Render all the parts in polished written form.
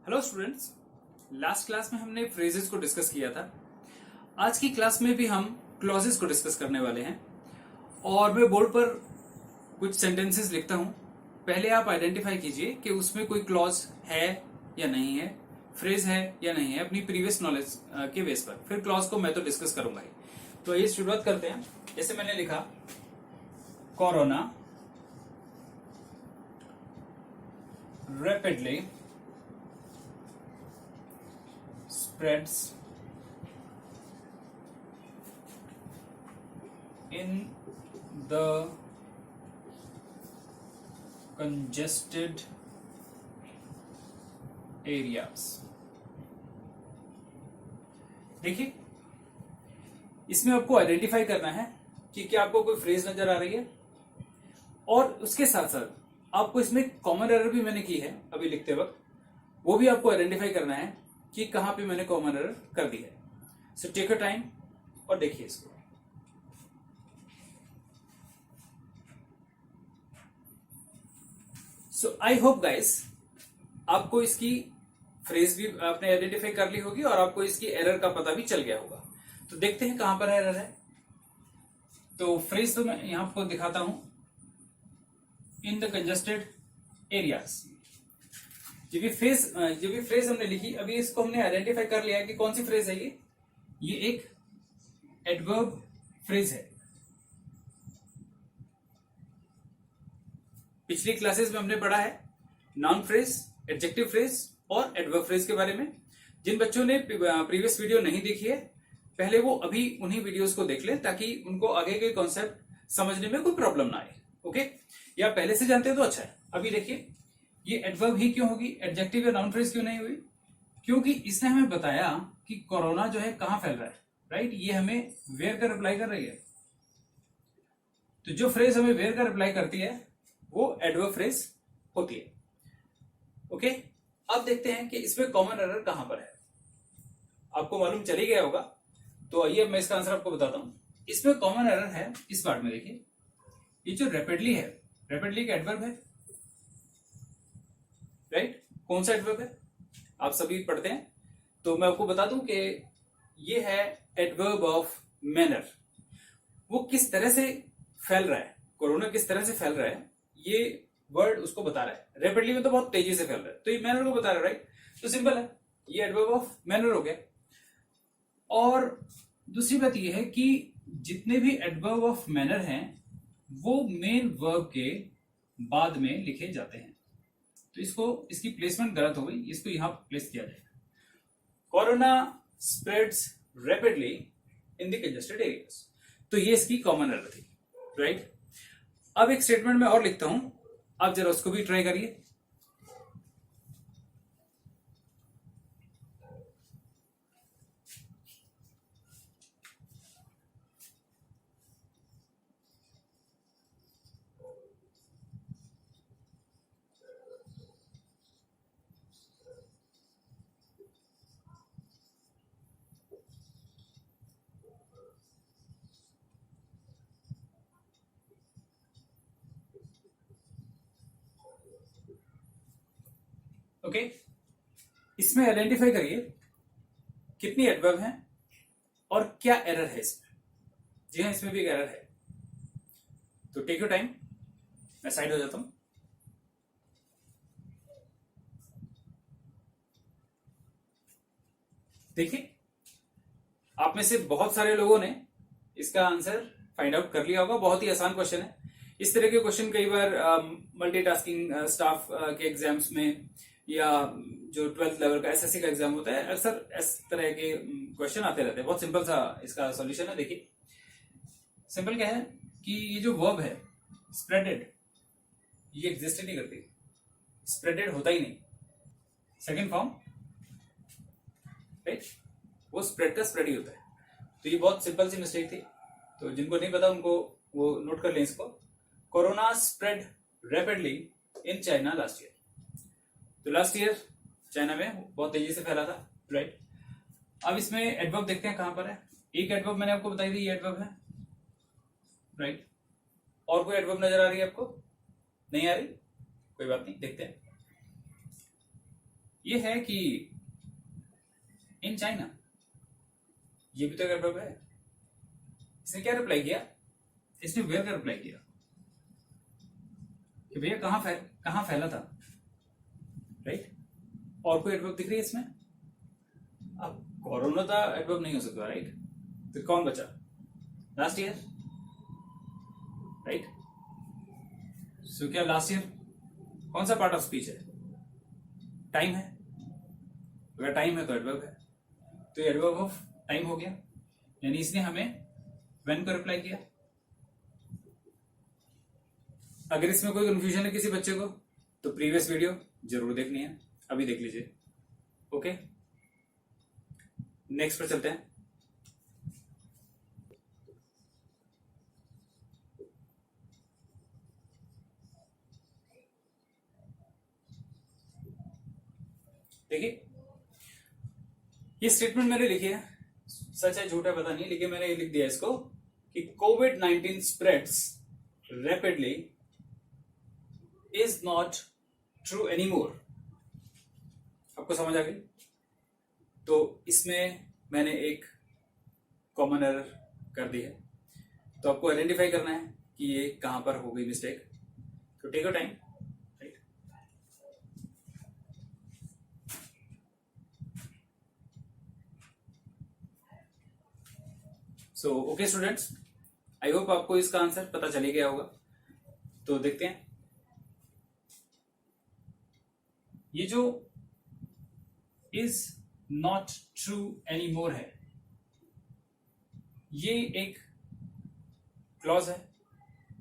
Hello students, last class में हमने phrases को डिस्कस किया था। आज की क्लास में भी हम क्लॉजेस को डिस्कस करने वाले हैं और मैं बोर्ड पर कुछ सेंटेंसेस लिखता हूं। पहले आप आइडेंटिफाई कीजिए कि उसमें कोई क्लॉज है या नहीं है, फ्रेज है या नहीं है, अपनी प्रीवियस नॉलेज के बेस पर। फिर क्लॉज को मैं तो डिस्कस करूंगा ही। तो ये शुरुआत करते हैं। जैसे मैंने लिखा corona rapidly spreads in the congested areas। देखिए, इसमें आपको आइडेंटिफाई करना है कि क्या आपको कोई फ्रेज नजर आ रही है, और उसके साथ साथ आपको इसमें कॉमन एरर भी मैंने की है अभी लिखते वक्त, वो भी आपको आइडेंटिफाई करना है कि कहां पे मैंने कॉमन एरर कर दी है। सो टेक योर टाइम और देखिए इसको। सो आई होप गाइस आपको इसकी फ्रेज भी आपने आइडेंटिफाई कर ली होगी और आपको इसकी एरर का पता भी चल गया होगा। तो देखते हैं कहां पर एरर है। तो फ्रेज तो मैं यहां आपको दिखाता हूं, इन द कंजेस्टेड एरियाज। जो भी फ्रेज हमने लिखी, अभी इसको हमने आइडेंटिफाई कर लिया है कि कौन सी फ्रेज है ये एक एडवर्ब फ्रेज है। पिछली क्लासेस में हमने पढ़ा है नाउन फ्रेज, एडजेक्टिव फ्रेज और एडवर्ब फ्रेज के बारे में। जिन बच्चों ने प्रीवियस वीडियो नहीं देखी है, पहले वो अभी उन्हीं वीडियोस को देख लें ताकि उनको आगे के कॉन्सेप्ट समझने में कोई प्रॉब्लम ना आए। ओके, या पहले से जानते हैं तो अच्छा है। अभी देखिए, ये एडवर्ब ही क्यों होगी, एडजेक्टिव या नाउन फ्रेज क्यों नहीं हुई? क्योंकि इसने हमें बताया कि कोरोना जो है कहां फैल रहा है, राइट। ये हमें वेयर का रिप्लाई कर रही है। तो जो फ्रेज हमें वेयर का रिप्लाई करती है वो एडवर्ब फ्रेज होती है। ओके, अब देखते हैं कि इसमें कॉमन एरर कहां पर है। आपको मालूम चली गया होगा, तो आइए अब मैं इसका आंसर आपको बताता हूं। इसमें कॉमन एरर है इस पार्ट में। देखिए, ये जो रैपिडली है, रैपिडली का एडवर्ब है, राइट। कौन सा एडवर्ब है आप सभी पढ़ते हैं, तो मैं आपको बता दूं कि ये है एडवर्ब ऑफ मैनर। वो किस तरह से फैल रहा है, कोरोना किस तरह से फैल रहा है, ये वर्ड उसको बता रहा है। रैपिडली में तो बहुत तेजी से फैल रहा है, तो ये मैनर को बता रहा है, राइट। तो सिंपल है, ये एडवर्ब ऑफ मैनर हो गया। और दूसरी बात ये है कि जितने भी एडवर्ब ऑफ मैनर हैं वो मेन वर्ब के बाद में लिखे जाते हैं। तो इसकी प्लेसमेंट गलत हो गई, इसको यहां प्लेस किया जाएगा। Corona spreads rapidly in the congested areas. तो ये इसकी कॉमन एरर थी, राइट। अब एक स्टेटमेंट में और लिखता हूं, आप जरा उसको भी ट्राई करिए। ओके, इसमें आइडेंटिफाई करिए कितनी एडवर्ब हैं और क्या एरर है इसमें। जी हाँ, इसमें भी एक एरर है। तो टेक योर टाइम, मैं साइड हो जाता हूं। देखिए, आप में से बहुत सारे लोगों ने इसका आंसर फाइंड आउट कर लिया होगा। बहुत ही आसान क्वेश्चन है। इस तरह के क्वेश्चन कई बार मल्टीटास्किंग स्टाफ के एग्जाम्स में, या जो 12th लेवल का एसएससी का एग्जाम होता है, अक्सर इस तरह के क्वेश्चन आते रहते हैं। बहुत सिंपल सा इसका सॉल्यूशन है। देखिए, सिंपल क्या है कि ये जो वर्ब है स्प्रेडेड, ये एग्जिस्ट ही नहीं करती, स्प्रेडेड होता ही नहीं। सेकेंड फॉर्म, राइट, वो स्प्रेड का स्प्रेड ही होता है। तो ये बहुत सिंपल सी मिस्टेक थी, तो जिनको नहीं पता उनको वो नोट कर लें इसको। Corona spread rapidly in China last year. तो लास्ट ईयर चाइना में बहुत तेजी से फैला था, राइट। अब इसमें एडवर्ब देखते हैं कहां पर है। एक एडवर्ब मैंने आपको बताई थी, ये एडवर्ब है, राइट। और कोई एडवर्ब नजर आ रही है आपको? नहीं आ रही? कोई बात नहीं, देखते हैं। ये है कि इन चाइना, ये भी तो एडवर्ब है। इसने क्या रिप्लाई किया? इसने वेयर का रिप्लाई किया कि भैया कहां फैला था, राइट। और कोई एडवर्ब दिख रही है इसमें? अब कोरोना था एडवर्ब नहीं हो सकता, राइट। फिर कौन बचा? Last year, right. सो क्या लास्ट ईयर कौन सा पार्ट ऑफ स्पीच है? टाइम है। अगर टाइम है तो एडवर्ब है, तो एडवर्ब ऑफ टाइम हो गया, यानी इसने हमें व्हेन को रिप्लाई किया। अगर इसमें कोई कंफ्यूजन है किसी बच्चे को तो प्रीवियस वीडियो जरूर देखनी है, अभी देख लीजिए। ओके, नेक्स्ट पर चलते हैं। देखिए, ये स्टेटमेंट मैंने लिखी है, सच है झूठ है पता नहीं, लेकिन मैंने ये लिख दिया इसको कि कोविड-19 spreads rapidly is not true anymore. आपको समझ आ गई? तो इसमें मैंने एक कॉमन एरर कर दी है, तो आपको आइडेंटिफाई करना है कि ये कहां पर हो गई मिस्टेक। तो take your time, right. So okay students, I hope आपको इसका आंसर पता चल ही गया होगा। तो देखते हैं, ये जो is not true any more है, ये एक क्लॉज है,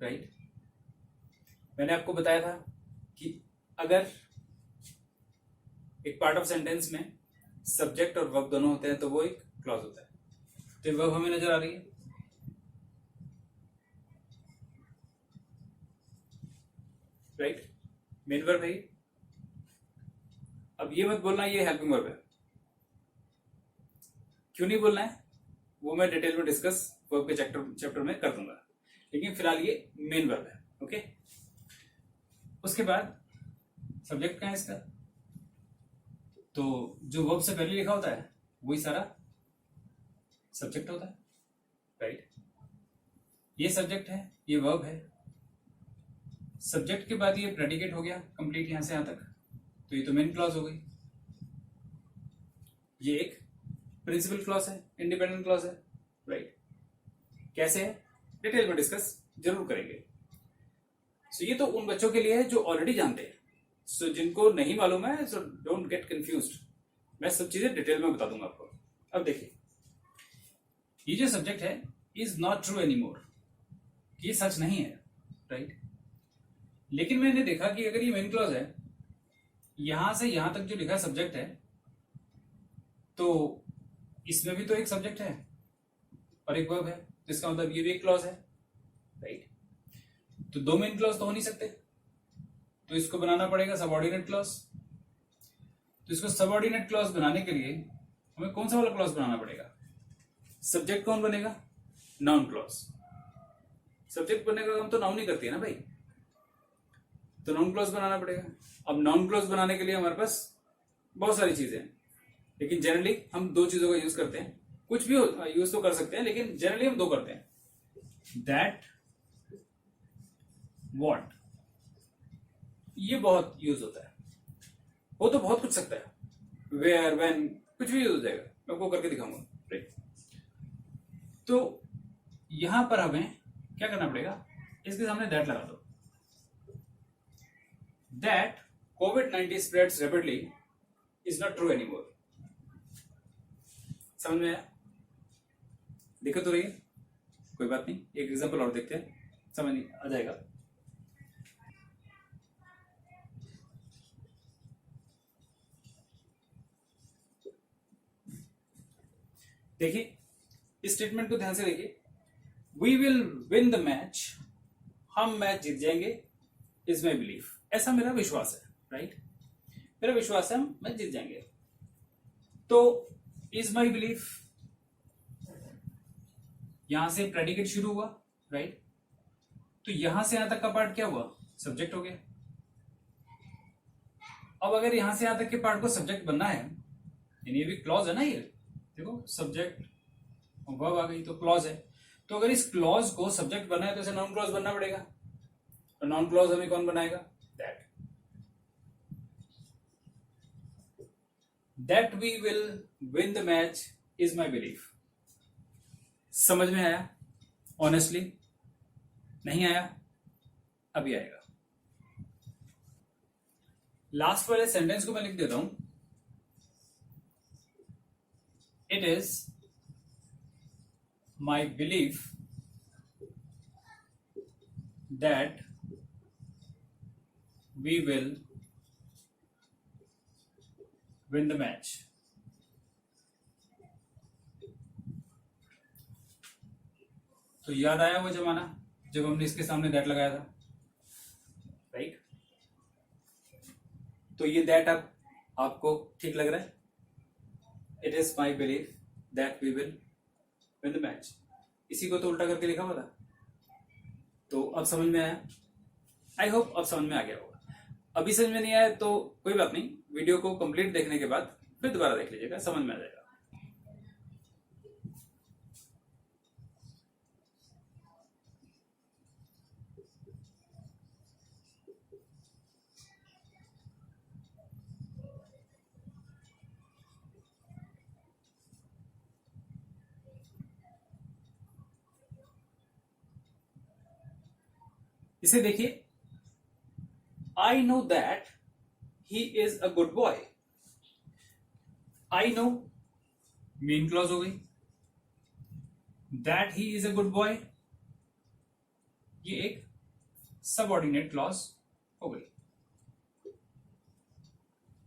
राइट। मैंने आपको बताया था कि अगर एक पार्ट ऑफ सेंटेंस में सब्जेक्ट और वर्ब दोनों होते हैं तो वो एक क्लॉज होता है। तो ये वर्ब हमें नजर आ रही है, राइट, मेन वर्ब है। अब ये मत बोलना ये हेल्पिंग वर्ब है, क्यों नहीं बोलना है वो मैं डिटेल में डिस्कस वर्ब के चैप्टर में कर दूंगा, लेकिन फिलहाल ये मेन वर्ब है। ओके, उसके बाद सब्जेक्ट क्या है इसका? तो जो वर्ब से पहले लिखा होता है वही सारा सब्जेक्ट होता है, राइट। ये सब्जेक्ट है, ये वर्ब है, सब्जेक्ट के बाद ये प्रेडिकेट हो गया कंप्लीट यहां से यहां तक, तो ये तो मेन क्लॉज हो गई। ये एक प्रिंसिपल क्लॉज है, इंडिपेंडेंट क्लॉज है, राइट। कैसे है डिटेल में डिस्कस जरूर करेंगे। सो ये तो उन बच्चों के लिए है जो ऑलरेडी जानते हैं। सो जिनको नहीं मालूम है, सो डोंट गेट कंफ्यूज्ड, मैं सब चीजें डिटेल में बता दूंगा आपको। अब देखिए, ये जो सब्जेक्ट है इज नॉट ट्रू एनीमोर, ये सच नहीं है, राइट। लेकिन मैंने देखा कि अगर ये मेन क्लॉज है, यहां से यहां तक जो लिखा सब्जेक्ट है, तो इसमें भी तो एक सब्जेक्ट है और एक वर्ब है, जिसका मतलब ये भी एक क्लॉज है, राइट। तो दो मेन क्लॉज तो हो नहीं सकते, तो इसको बनाना पड़ेगा सबऑर्डिनेट क्लॉज। तो इसको सबऑर्डिनेट क्लॉज बनाने के लिए हमें कौन सा वाला क्लॉज बनाना पड़ेगा? सब्जेक्ट कौन बनेगा? Noun clause. सब्जेक्ट बनने का काम तो नाउन ही करती है ना भाई, तो नाउन क्लॉज बनाना पड़ेगा। अब नाउन क्लॉज बनाने के लिए हमारे पास बहुत सारी चीजें हैं, लेकिन जनरली हम दो चीजों का यूज करते हैं। कुछ भी यूज तो कर सकते हैं, लेकिन जनरली हम दो करते हैं, दैट, व्हाट। ये बहुत यूज होता है, वो तो बहुत कुछ सकता है, वेयर, व्हेन, कुछ भी यूज हो जाएगा, मैं आपको करके दिखाऊंगा, राइट। तो यहां पर हमें क्या करना पड़ेगा? इसके सामने दैट लगा दो, that covid spreads rapidly is not true anymore. समझ में आया? दिक्कत हो रही है? कोई बात नहीं, एक एग्जांपल और देखते हैं, समझ नहीं आ जाएगा। देखिए, इस स्टेटमेंट को ध्यान से देखिए, we will win the match, हम मैच जीत जाएंगे, इज माई बिलीफ, ऐसा मेरा विश्वास है, राइट। मेरा विश्वास है हम मैच जीत जाएंगे। तो इज माई बिलीफ, यहां से प्रेडिकेट शुरू हुआ, राइट। तो यहां से यहां तक का पार्ट क्या हुआ? सब्जेक्ट हो गया। अब अगर यहां से यहां तक के पार्ट को सब्जेक्ट बनना है, यानी ये भी क्लॉज है ना, ये देखो सब्जेक्ट वर्ब आ गई तो क्लॉज है। तो अगर इस क्लॉज को सब्जेक्ट बनना है तो इसे नाउन क्लॉज बनना पड़ेगा। तो नाउन क्लॉज हमें कौन बनाएगा? That. That we will win the match is my belief. समझ में आया? ऑनेस्टली नहीं आया? अभी आएगा। लास्ट वाले सेंटेंस को मैं लिख देता हूं। It is my belief that we will win the match. तो याद आया वो जमाना जब हमने इसके सामने दैट लगाया था, राइट? तो ये दैट अब आपको ठीक लग रहा है? It is my belief that we will win the match. इसी को तो उल्टा करके लिखा हुआ था। तो अब समझ में आया? आई होप अब समझ में आ गया होगा। अभी समझ में नहीं आया तो कोई बात नहीं, वीडियो को कंप्लीट देखने के बाद फिर दोबारा देख लीजिएगा, समझ में आ जाएगा। इसे देखिए, आई know that he is a good boy. I know main clause हो गई, that he is a good boy ये एक सबऑर्डिनेट क्लॉज हो गई,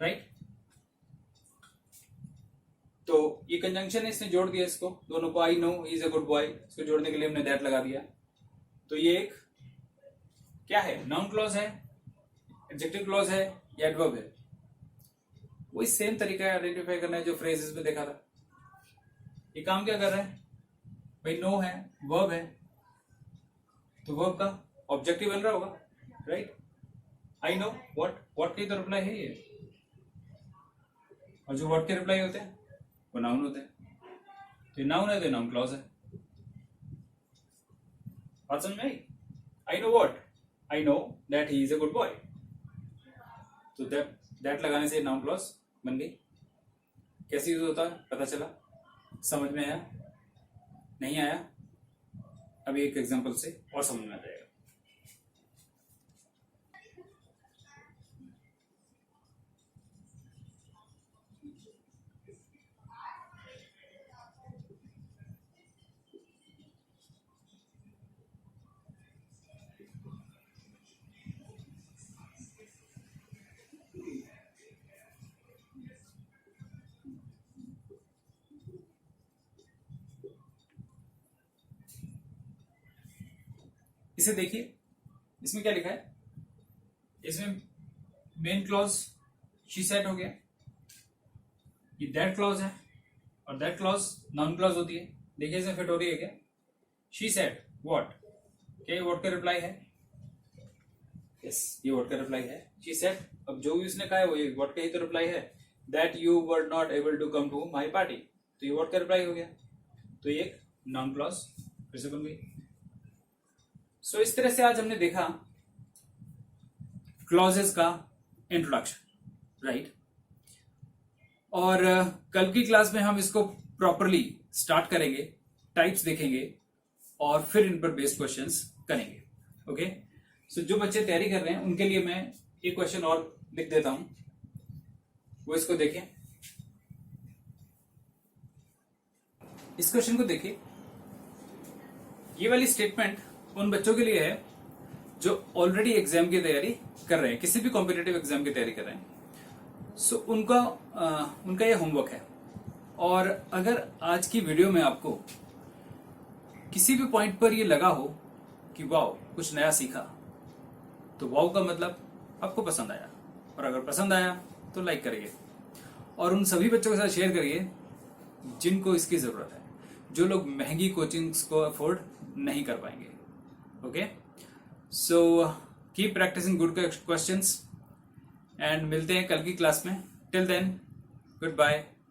राइट? तो ये कंजंक्शन है, इसने जोड़ दिया इसको दोनों को। I know he is a good boy, इसको जोड़ने के लिए हमने दैट लगा दिया। तो ये एक क्या है? नाउन क्लॉज है, एडजेक्टिव क्लॉज है या एडवर्ब है? वही सेम तरीका है आइडेंटिफाई करना है जो फ्रेजेस में देखा था। ये काम क्या कर रहा है भाई? नो है, वर्ब है, तो वर्ब का ऑब्जेक्टिव बन रहा होगा, राइट? आई नो व्हाट की तो रिप्लाई है ये, और जो व्हाट के रिप्लाई होते हैं वो नाउन होते हैं। तो ये नाउन है तो नाउन क्लॉज है। बात समझ में आई? I know what? I know that he is a good boy. तो दैट लगाने से नाउन क्लॉज बन गई। कैसे यूज होता है पता चला? समझ में आया? नहीं आया? अभी एक एग्जांपल से और समझ में आ जाएगा। इसे देखिए, इसमें क्या लिखा है? इसमें मेन क्लॉज शी सेड हो गया, ये दैट क्लॉज है, और दैट क्लॉज नाउन क्लॉज होती है। देखिए इसमें फिट हो रही है क्या? शी सेड व्हाट, क्या ये व्हाट का रिप्लाई है? यस, ये व्हाट का रिप्लाई है। शी सेड, अब जो भी उसने कहा है वो ये व्हाट का ही तो रिप्लाई है। That you were not able to come to my party, तो ये व्हाट का रिप्लाई हो गया। तो ये एक नाउन क्लॉज फिर से बन गई। सो इस तरह से आज हमने देखा क्लॉजेस का इंट्रोडक्शन, राइट? और कल की क्लास में हम इसको प्रॉपरली स्टार्ट करेंगे, टाइप्स देखेंगे और फिर इन पर बेस्ड क्वेश्चंस करेंगे। ओके? सो जो बच्चे तैयारी कर रहे हैं उनके लिए मैं एक क्वेश्चन और लिख देता हूं, वो इसको देखें। इस क्वेश्चन को देखिए। ये वाली स्टेटमेंट उन बच्चों के लिए है जो ऑलरेडी एग्जाम की तैयारी कर रहे हैं, किसी भी कॉम्पिटिटिव एग्जाम की तैयारी कर रहे हैं। सो उनका ये होमवर्क है। और अगर आज की वीडियो में आपको किसी भी पॉइंट पर ये लगा हो कि वाओ कुछ नया सीखा, तो वाओ का मतलब आपको पसंद आया, और अगर पसंद आया तो लाइक करिए और उन सभी बच्चों के साथ शेयर करिए जिनको इसकी जरूरत है, जो लोग महंगी कोचिंग्स को अफोर्ड नहीं कर पाएंगे। Okay, so keep practising good questions and मिलते हैं कल की क्लास में। Till then good bye.